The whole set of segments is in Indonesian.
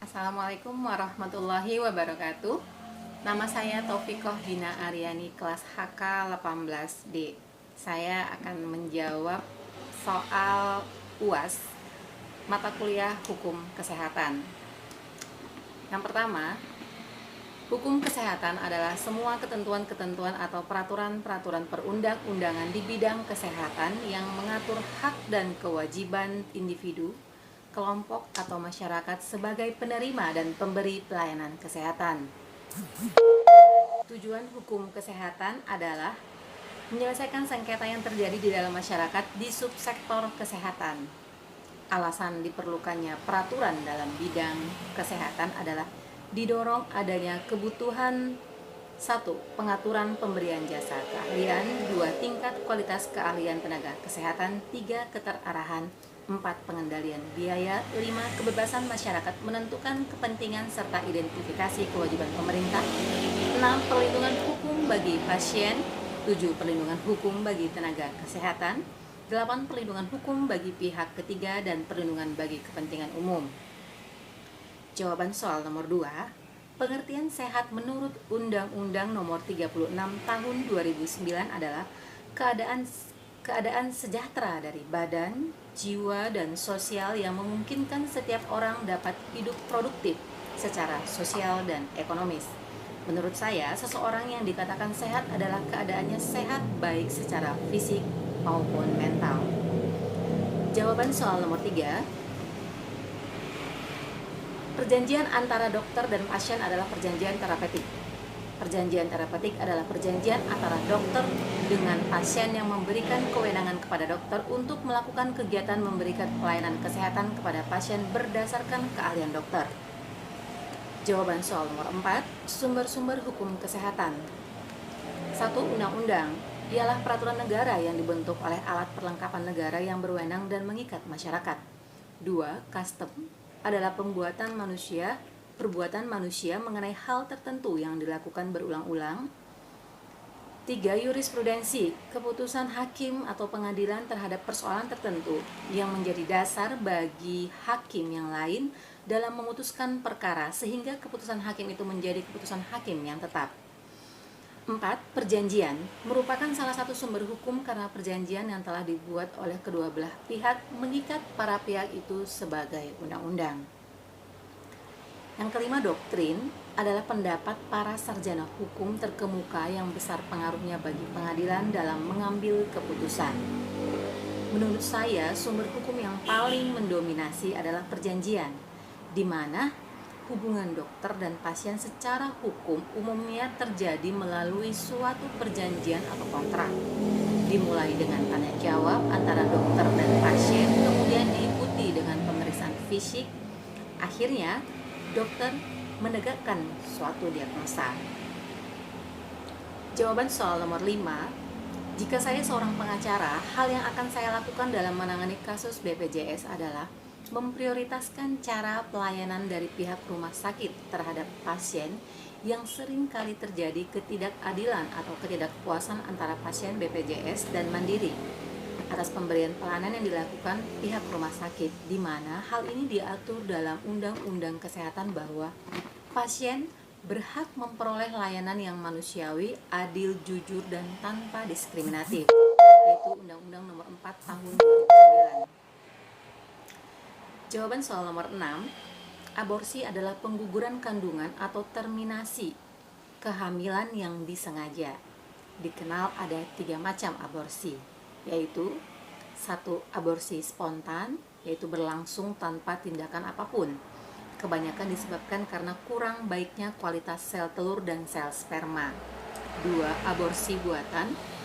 Assalamualaikum warahmatullahi wabarakatuh. Nama saya Taufikoh Dina Aryani, kelas HK 18D. Saya akan menjawab soal UAS mata kuliah Hukum Kesehatan. Yang pertama, hukum kesehatan adalah semua ketentuan-ketentuan atau peraturan-peraturan perundang-undangan di bidang kesehatan yang mengatur hak dan kewajiban individu, kelompok atau masyarakat sebagai penerima dan pemberi pelayanan kesehatan. Tujuan hukum kesehatan adalah menyelesaikan sengketa yang terjadi di dalam masyarakat di subsektor kesehatan. Alasan diperlukannya peraturan dalam bidang kesehatan adalah didorong adanya kebutuhan 1. Pengaturan pemberian jasa keahlian, 2. Tingkat kualitas keahlian tenaga kesehatan, 3. Keterarahan, 4. Pengendalian biaya, 5. Kebebasan masyarakat menentukan kepentingan serta identifikasi kewajiban pemerintah, 6. Perlindungan hukum bagi pasien, 7. Perlindungan hukum bagi tenaga kesehatan, 8. Perlindungan hukum bagi pihak ketiga, dan perlindungan bagi kepentingan umum. Jawaban soal nomor 2. Pengertian sehat menurut Undang-Undang Nomor 36 Tahun 2009 adalah keadaan sejahtera dari badan, jiwa, dan sosial yang memungkinkan setiap orang dapat hidup produktif secara sosial dan ekonomis. Menurut saya, seseorang yang dikatakan sehat adalah keadaannya sehat baik secara fisik maupun mental. Jawaban soal nomor 3. Perjanjian antara dokter dan pasien adalah perjanjian terapeutik. Perjanjian terapeutik adalah perjanjian antara dokter dengan pasien yang memberikan kewenangan kepada dokter untuk melakukan kegiatan memberikan pelayanan kesehatan kepada pasien berdasarkan keahlian dokter. Jawaban soal nomor 4. Sumber-sumber hukum kesehatan. 1. Undang-undang ialah peraturan negara yang dibentuk oleh alat perlengkapan negara yang berwenang dan mengikat masyarakat. 2. Custom adalah perbuatan manusia mengenai hal tertentu yang dilakukan berulang-ulang. 3. Jurisprudensi, keputusan hakim atau pengadilan terhadap persoalan tertentu yang menjadi dasar bagi hakim yang lain dalam memutuskan perkara sehingga keputusan hakim itu menjadi keputusan hakim yang tetap. 4. Perjanjian merupakan salah satu sumber hukum karena perjanjian yang telah dibuat oleh kedua belah pihak mengikat para pihak itu sebagai undang-undang. Yang kelima, doktrin adalah pendapat para sarjana hukum terkemuka yang besar pengaruhnya bagi pengadilan dalam mengambil keputusan. Menurut saya, sumber hukum yang paling mendominasi adalah perjanjian, di mana hubungan dokter dan pasien secara hukum umumnya terjadi melalui suatu perjanjian atau kontrak, dimulai dengan tanya jawab antara dokter dan pasien, kemudian diikuti dengan pemeriksaan fisik. Akhirnya, dokter menegakkan suatu diagnosa. Jawaban soal nomor 5. Jika saya seorang pengacara, hal yang akan saya lakukan dalam menangani kasus BPJS adalah memprioritaskan cara pelayanan dari pihak rumah sakit terhadap pasien yang sering kali terjadi ketidakadilan atau ketidakpuasan antara pasien BPJS dan Mandiri atas pemberian pelayanan yang dilakukan pihak rumah sakit, di mana hal ini diatur dalam Undang-Undang Kesehatan bahwa pasien berhak memperoleh layanan yang manusiawi, adil, jujur, dan tanpa diskriminatif, yaitu Undang-Undang Nomor 4 Tahun 2009. Jawaban soal nomor 6. Aborsi adalah pengguguran kandungan atau terminasi kehamilan yang disengaja. Dikenal ada 3 macam aborsi, yaitu 1. Aborsi spontan, yaitu berlangsung tanpa tindakan apapun. Kebanyakan disebabkan karena kurang baiknya kualitas sel telur dan sel sperma. 2. Aborsi buatan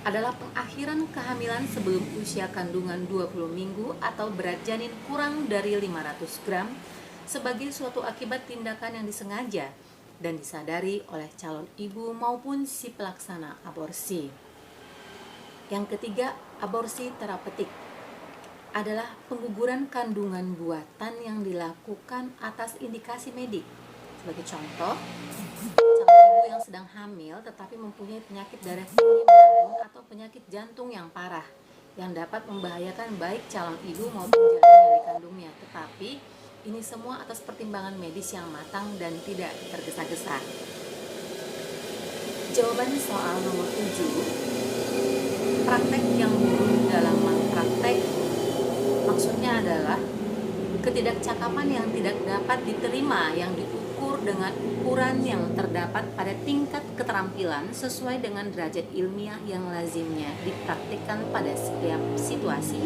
adalah pengakhiran kehamilan sebelum usia kandungan 20 minggu atau berat janin kurang dari 500 gram sebagai suatu akibat tindakan yang disengaja dan disadari oleh calon ibu maupun si pelaksana aborsi. Yang ketiga, aborsi terapeutik adalah pengguguran kandungan buatan yang dilakukan atas indikasi medik. Sebagai contoh, calon ibu yang sedang hamil tetapi mempunyai penyakit darah tinggi melambung atau penyakit jantung yang parah yang dapat membahayakan baik calon ibu maupun janin yang dikandungnya, tetapi Ini semua atas pertimbangan medis yang matang dan tidak tergesa-gesa. Jawabannya soal nomor 7. Praktek yang buruk dalam malpraktek maksudnya adalah ketidakcakapan yang tidak dapat diterima yang diukur dengan ukuran yang terdapat pada tingkat keterampilan sesuai dengan derajat ilmiah yang lazimnya dipraktikkan pada setiap situasi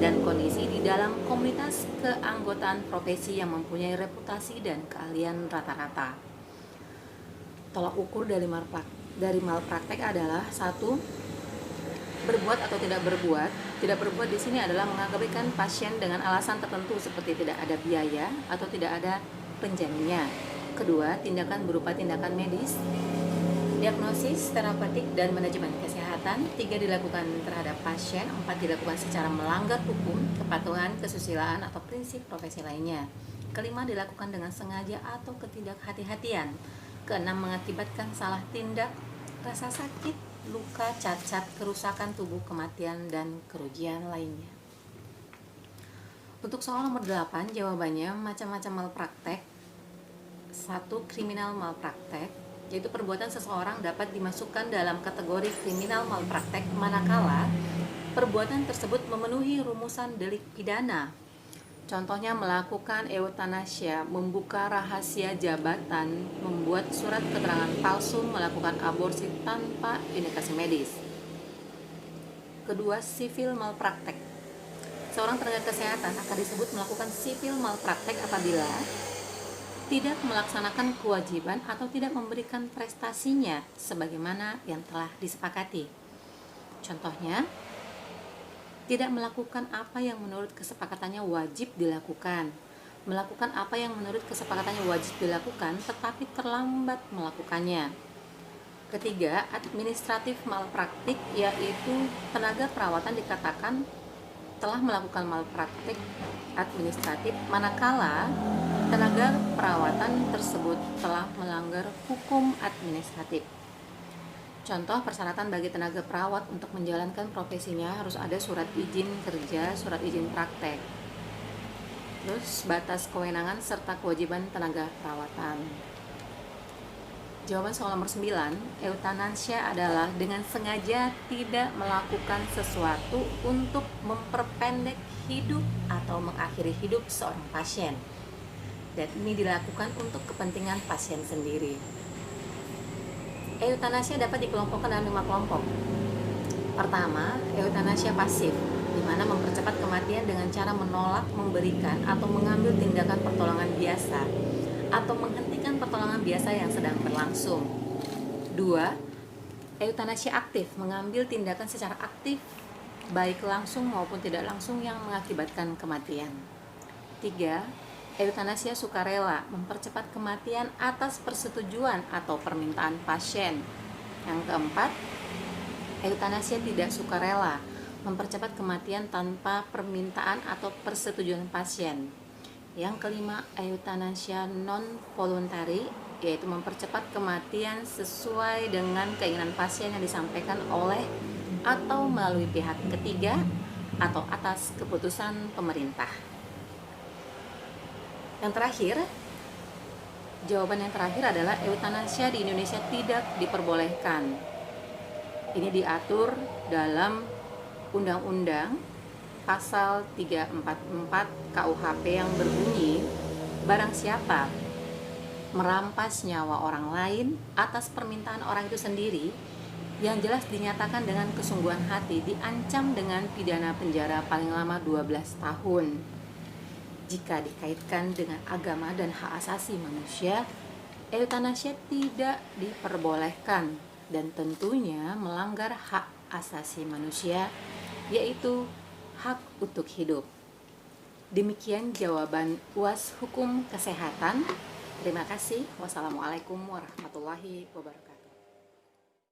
dan kondisi di dalam komunitas keanggotaan profesi yang mempunyai reputasi dan keahlian rata-rata. Tolak ukur dari malpraktek adalah 1. Berbuat atau tidak berbuat. Tidak berbuat di sini adalah mengabaikan pasien dengan alasan tertentu seperti tidak ada biaya atau tidak ada penjaminnya. Kedua, tindakan berupa tindakan medis, diagnosis, terapeutik, dan manajemen kesehatan. 3. Dilakukan terhadap pasien. 4. Dilakukan secara melanggar hukum, kepatuhan, kesusilaan, atau prinsip profesi lainnya. Kelima, dilakukan dengan sengaja atau ketidakhati-hatian. Keenam, mengakibatkan salah tindak, rasa sakit, luka, cacat, kerusakan tubuh, kematian, dan kerugian lainnya. Untuk soal nomor 8, jawabannya macam-macam malpraktek. 1. Kriminal malpraktek, yaitu perbuatan seseorang dapat dimasukkan dalam kategori kriminal malpraktek manakala perbuatan tersebut memenuhi rumusan delik pidana. Contohnya melakukan eutanasia, membuka rahasia jabatan, membuat surat keterangan palsu, melakukan aborsi tanpa indikasi medis. Kedua, sipil malpraktek. Seorang tenaga kesehatan akan disebut melakukan sipil malpraktek apabila tidak melaksanakan kewajiban atau tidak memberikan prestasinya sebagaimana yang telah disepakati. Contohnya, tidak melakukan apa yang menurut kesepakatannya wajib dilakukan, melakukan apa yang menurut kesepakatannya wajib dilakukan tetapi terlambat melakukannya. Ketiga, administratif malpraktik, yaitu tenaga perawatan dikatakan telah melakukan malpraktik administratif manakala tenaga perawatan tersebut telah melanggar hukum administratif. Contoh persyaratan bagi tenaga perawat untuk menjalankan profesinya harus ada surat izin kerja, surat izin praktek. Terus batas kewenangan serta kewajiban tenaga perawatan. Jawaban soal nomor 9, eutanasia adalah dengan sengaja tidak melakukan sesuatu untuk memperpendek hidup atau mengakhiri hidup seorang pasien. Dan ini dilakukan untuk kepentingan pasien sendiri. Eutanasia dapat dikelompokkan dalam 5 kelompok. Pertama, eutanasia pasif, di mana mempercepat kematian dengan cara menolak, memberikan, atau mengambil tindakan pertolongan biasa, atau menghentikan pertolongan biasa yang sedang berlangsung. 2. Eutanasia aktif, mengambil tindakan secara aktif, baik langsung maupun tidak langsung yang mengakibatkan kematian. 3. Eutanasia sukarela, mempercepat kematian atas persetujuan atau permintaan pasien. Yang keempat, eutanasia tidak sukarela, mempercepat kematian tanpa permintaan atau persetujuan pasien. Yang kelima, eutanasia non voluntary, yaitu mempercepat kematian sesuai dengan keinginan pasien yang disampaikan oleh atau melalui pihak ketiga atau atas keputusan pemerintah. Yang terakhir, jawaban yang terakhir adalah eutanasia di Indonesia tidak diperbolehkan. Ini diatur dalam Undang-Undang Pasal 344 KUHP yang berbunyi, barang siapa merampas nyawa orang lain atas permintaan orang itu sendiri yang jelas dinyatakan dengan kesungguhan hati diancam dengan pidana penjara paling lama 12 tahun. Jika dikaitkan dengan agama dan hak asasi manusia, eutanasia tidak diperbolehkan dan tentunya melanggar hak asasi manusia, yaitu hak untuk hidup. Demikian jawaban UAS Hukum Kesehatan. Terima kasih. Wassalamualaikum warahmatullahi wabarakatuh.